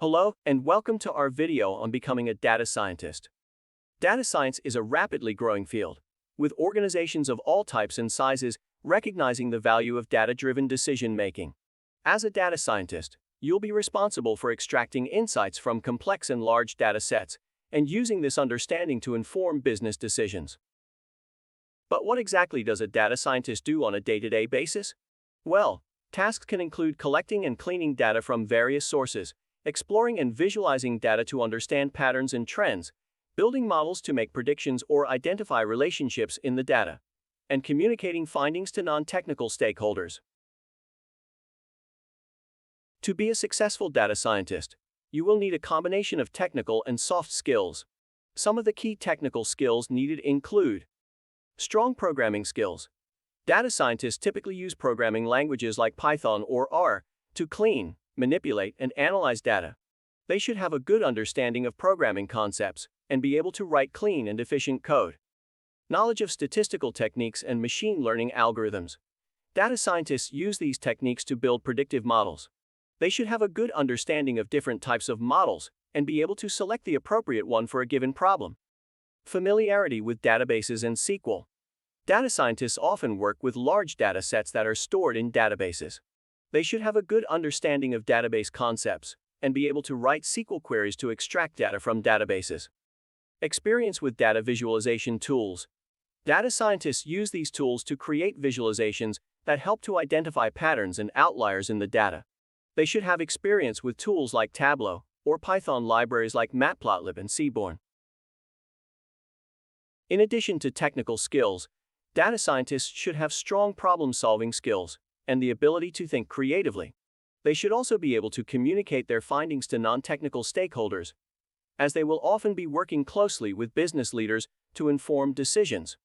Hello, and welcome to our video on becoming a data scientist. Data science is a rapidly growing field, with organizations of all types and sizes recognizing the value of data-driven decision-making. As a data scientist, you'll be responsible for extracting insights from complex and large data sets and using this understanding to inform business decisions. But what exactly does a data scientist do on a day-to-day basis? Well, tasks can include collecting and cleaning data from various sources, exploring and visualizing data to understand patterns and trends, building models to make predictions or identify relationships in the data, and communicating findings to non-technical stakeholders. To be a successful data scientist, you will need a combination of technical and soft skills. Some of the key technical skills needed include strong programming skills. Data scientists typically use programming languages like Python or R to clean, manipulate, and analyze data. They should have a good understanding of programming concepts and be able to write clean and efficient code. Knowledge of statistical techniques and machine learning algorithms. Data scientists use these techniques to build predictive models. They should have a good understanding of different types of models and be able to select the appropriate one for a given problem. Familiarity with databases and SQL. Data scientists often work with large data sets that are stored in databases. They should have a good understanding of database concepts and be able to write SQL queries to extract data from databases. Experience with data visualization tools. Data scientists use these tools to create visualizations that help to identify patterns and outliers in the data. They should have experience with tools like Tableau or Python libraries like Matplotlib and Seaborn. In addition to technical skills, data scientists should have strong problem-solving skills and the ability to think creatively. They should also be able to communicate their findings to non-technical stakeholders, as they will often be working closely with business leaders to inform decisions.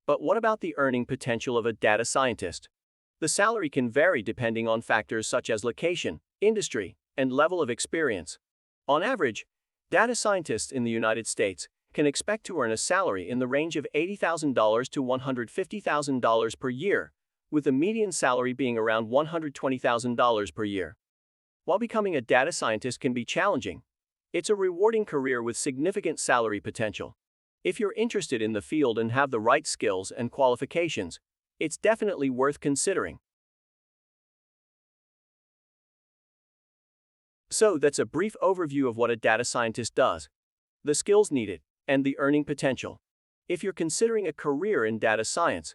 But what about the earning potential of a data scientist? The salary can vary depending on factors such as location, industry, and level of experience. On average, data scientists in the United States can expect to earn a salary in the range of $80,000 to $150,000 per year, with the median salary being around $120,000 per year. While becoming a data scientist can be challenging, it's a rewarding career with significant salary potential. If you're interested in the field and have the right skills and qualifications, it's definitely worth considering. So that's a brief overview of what a data scientist does, the skills needed, and the earning potential. If you're considering a career in data science,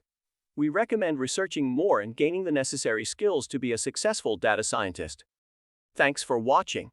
we recommend researching more and gaining the necessary skills to be a successful data scientist. Thanks for watching.